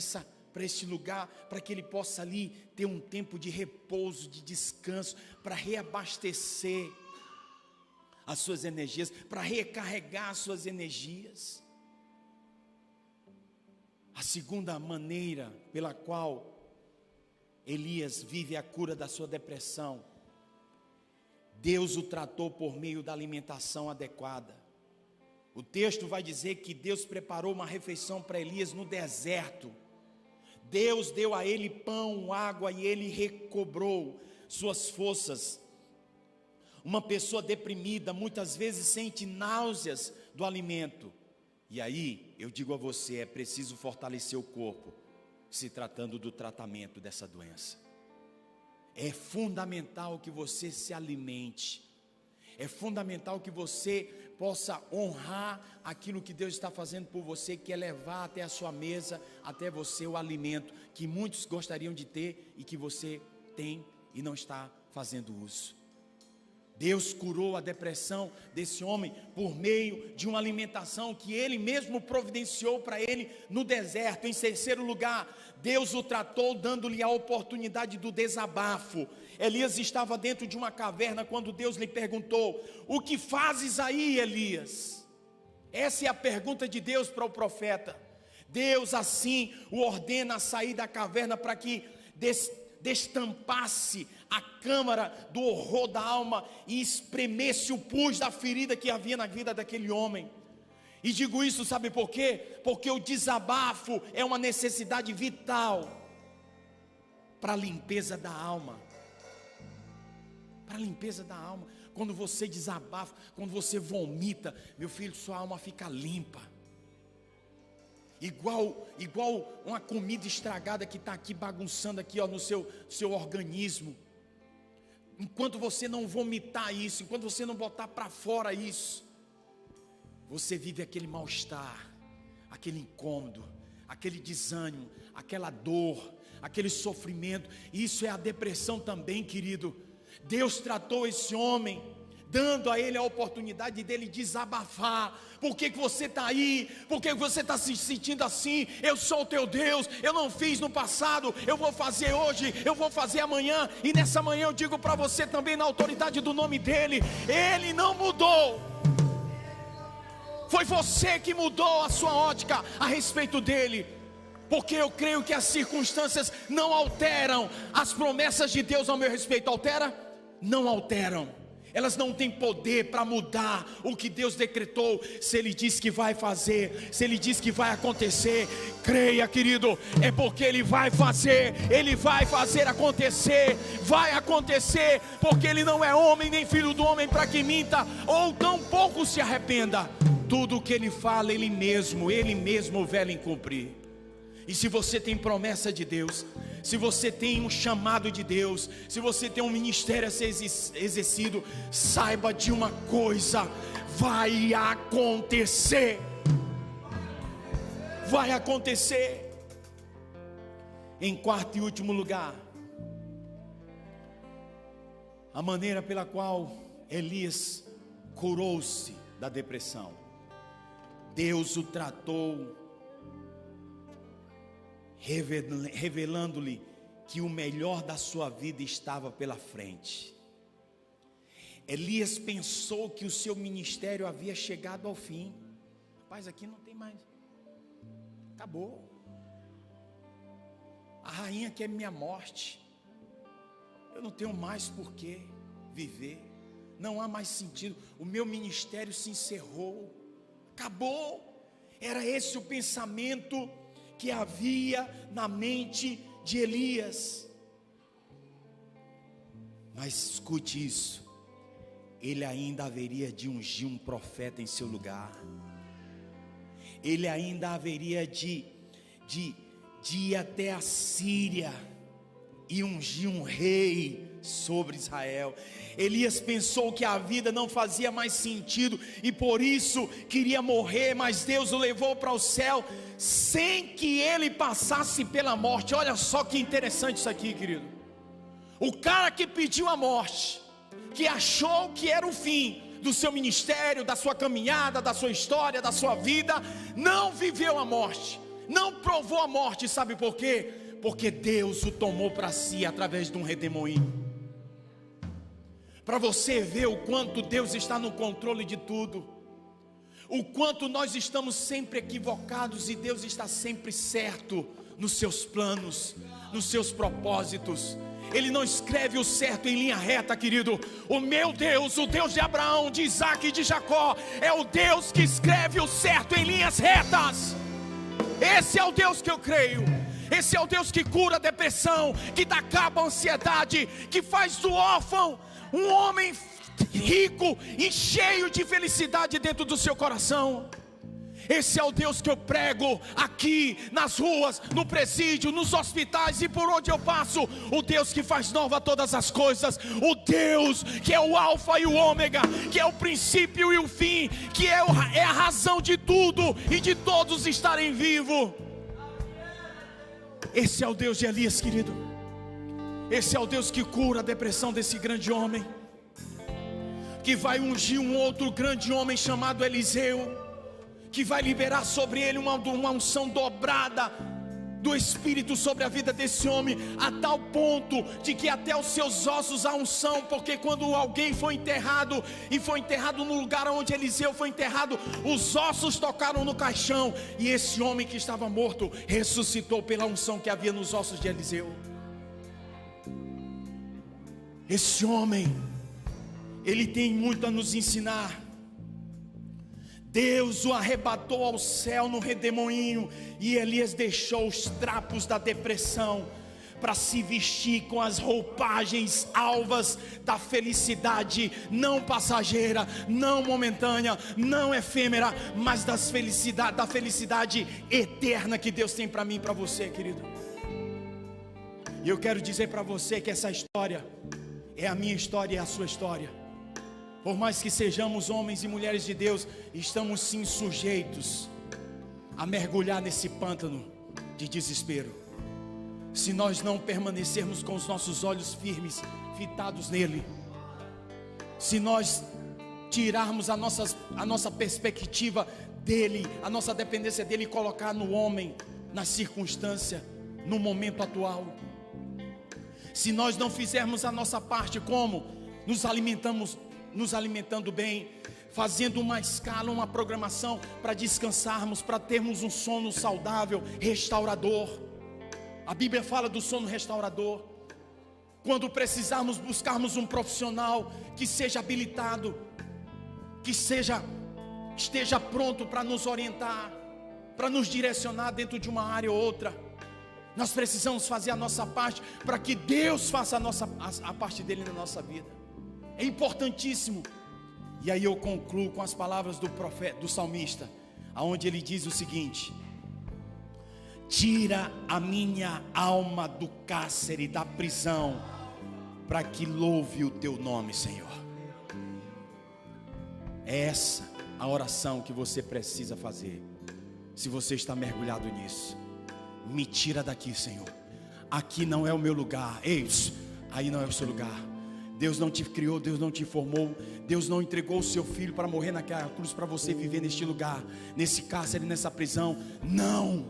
esse lugar, para que ele possa ali ter um tempo de repouso, de descanso, para reabastecer as suas energias, para recarregar as suas energias. A segunda maneira pela qual Elias vive a cura da sua depressão, Deus o tratou por meio da alimentação adequada. O texto vai dizer que Deus preparou uma refeição para Elias no deserto. Deus deu a ele pão, água, e ele recobrou suas forças. Uma pessoa deprimida muitas vezes sente náuseas do alimento. E aí, eu digo a você, é preciso fortalecer o corpo, se tratando do tratamento dessa doença. É fundamental que você se alimente. É fundamental que você possa honrar aquilo que Deus está fazendo por você, que é levar até a sua mesa, até você o alimento que muitos gostariam de ter e que você tem e não está fazendo uso. Deus curou a depressão desse homem por meio de uma alimentação que ele mesmo providenciou para ele no deserto. Em terceiro lugar, Deus o tratou dando-lhe a oportunidade do desabafo. Elias estava dentro de uma caverna quando Deus lhe perguntou: o que fazes aí, Elias? Essa é a pergunta de Deus para o profeta. Deus assim o ordena a sair da caverna para que destampasse a câmara do horror da alma e espremesse o pus da ferida que havia na vida daquele homem. E digo isso, sabe por quê? Porque o desabafo é uma necessidade vital para a limpeza da alma. Para a limpeza da alma. Quando você desabafa, quando você vomita, meu filho, sua alma fica limpa. Igual uma comida estragada que está aqui bagunçando aqui, ó, no seu organismo. Enquanto você não vomitar isso, enquanto você não botar para fora isso, você vive aquele mal-estar, aquele incômodo, aquele desânimo, aquela dor, aquele sofrimento. Isso é a depressão também, querido. Deus tratou esse homem, dando a ele a oportunidade dele desabafar. Por que você está aí? Por que você está se sentindo assim? Eu sou o teu Deus, eu não fiz no passado, eu vou fazer hoje, eu vou fazer amanhã. E nessa manhã eu digo para você também, na autoridade do nome dele, ele não mudou. Foi você que mudou a sua ótica a respeito dele. Porque eu creio que as circunstâncias não alteram as promessas de Deus ao meu respeito. Altera? Não alteram. Elas não têm poder para mudar o que Deus decretou. Se Ele diz que vai fazer, se Ele diz que vai acontecer, creia, querido, é porque Ele vai fazer acontecer, vai acontecer, porque Ele não é homem nem filho do homem para que minta, ou tampouco se arrependa. Tudo o que Ele fala, Ele mesmo vela em cumprir. E se você tem promessa de Deus, se você tem um chamado de Deus, se você tem um ministério a ser exercido, saiba de uma coisa: vai acontecer. Vai acontecer. Em quarto e último lugar, a maneira pela qual Elias curou-se da depressão. Deus o tratou revelando-lhe que o melhor da sua vida estava pela frente. Elias pensou que o seu ministério havia chegado ao fim. Rapaz, aqui não tem mais, acabou. A rainha quer minha morte, eu não tenho mais por que viver, não há mais sentido, o meu ministério se encerrou, acabou. Era esse o pensamento que havia na mente de Elias. Mas escute isso, ele ainda haveria de ungir um profeta em seu lugar, ele ainda haveria de ir até a Síria e ungir um rei sobre Israel. Elias pensou que a vida não fazia mais sentido e por isso queria morrer, mas Deus o levou para o céu sem que ele passasse pela morte. Olha só que interessante isso aqui, querido. O cara que pediu a morte, que achou que era o fim do seu ministério, da sua caminhada, da sua história, da sua vida, não viveu a morte, não provou a morte. Sabe por quê? Porque Deus o tomou para si através de um redemoinho. Para você ver o quanto Deus está no controle de tudo, o quanto nós estamos sempre equivocados e Deus está sempre certo nos seus planos, nos seus propósitos. Ele não escreve o certo em linha reta, querido. O meu Deus, o Deus de Abraão, de Isaac e de Jacó, é o Deus que escreve o certo em linhas retas. Esse é o Deus que eu creio. Esse é o Deus que cura a depressão, que dá cabo à ansiedade, que faz do órfão um homem rico e cheio de felicidade dentro do seu coração. Esse é o Deus que eu prego aqui nas ruas, no presídio, nos hospitais e por onde eu passo. O Deus que faz nova todas as coisas. O Deus que é o alfa e o ômega, que é o princípio e o fim, que é a razão de tudo e de todos estarem vivos. Esse é o Deus de Elias, querido. Esse é o Deus que cura a depressão desse grande homem, que vai ungir um outro grande homem chamado Eliseu, que vai liberar sobre ele uma unção dobrada do Espírito sobre a vida desse homem, a tal ponto de que até os seus ossos há unção, porque quando alguém foi enterrado, e foi enterrado no lugar onde Eliseu foi enterrado, os ossos tocaram no caixão, e esse homem que estava morto ressuscitou pela unção que havia nos ossos de Eliseu. Esse homem, ele tem muito a nos ensinar. Deus o arrebatou ao céu no redemoinho, e Elias deixou os trapos da depressão para se vestir com as roupagens alvas da felicidade, não passageira, não momentânea, não efêmera, mas da felicidade eterna que Deus tem para mim e para você, querido. E eu quero dizer para você que essa história é a minha história e é a sua história. Por mais que sejamos homens e mulheres de Deus, estamos sim sujeitos a mergulhar nesse pântano de desespero, se nós não permanecermos com os nossos olhos firmes, fitados nele. Se nós tirarmos a nossa perspectiva dele, a nossa dependência dele, e colocar no homem, na circunstância, no momento atual. Se nós não fizermos a nossa parte, como nos alimentando bem, fazendo uma escala, uma programação para descansarmos, para termos um sono saudável, restaurador. A Bíblia fala do sono restaurador. Quando precisarmos buscarmos um profissional que seja habilitado, que esteja pronto para nos orientar, para nos direcionar dentro de uma área ou outra. Nós precisamos fazer a nossa parte para que Deus faça a parte dele na nossa vida. É importantíssimo. E aí eu concluo com as palavras do salmista, aonde ele diz o seguinte: tira a minha alma do cárcere, da prisão, para que louve o teu nome, Senhor. É essa a oração que você precisa fazer. Se você está mergulhado nisso, me tira daqui, Senhor. Aqui não é o meu lugar. Ei, aí não é o seu lugar. Deus não te criou, Deus não te formou, Deus não entregou o seu filho para morrer naquela cruz para você viver neste lugar, nesse cárcere, nessa prisão. Não.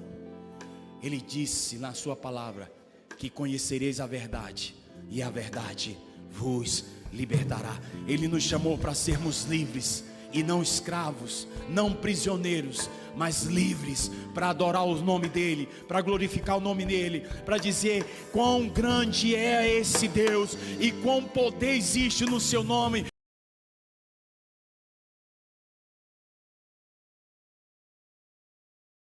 Ele disse na sua palavra que conhecereis a verdade, e a verdade vos libertará. Ele nos chamou para sermos livres, e não escravos, não prisioneiros, mas livres, para adorar o nome dele, para glorificar o nome dele, para dizer quão grande é esse Deus, e quão poder existe no seu nome.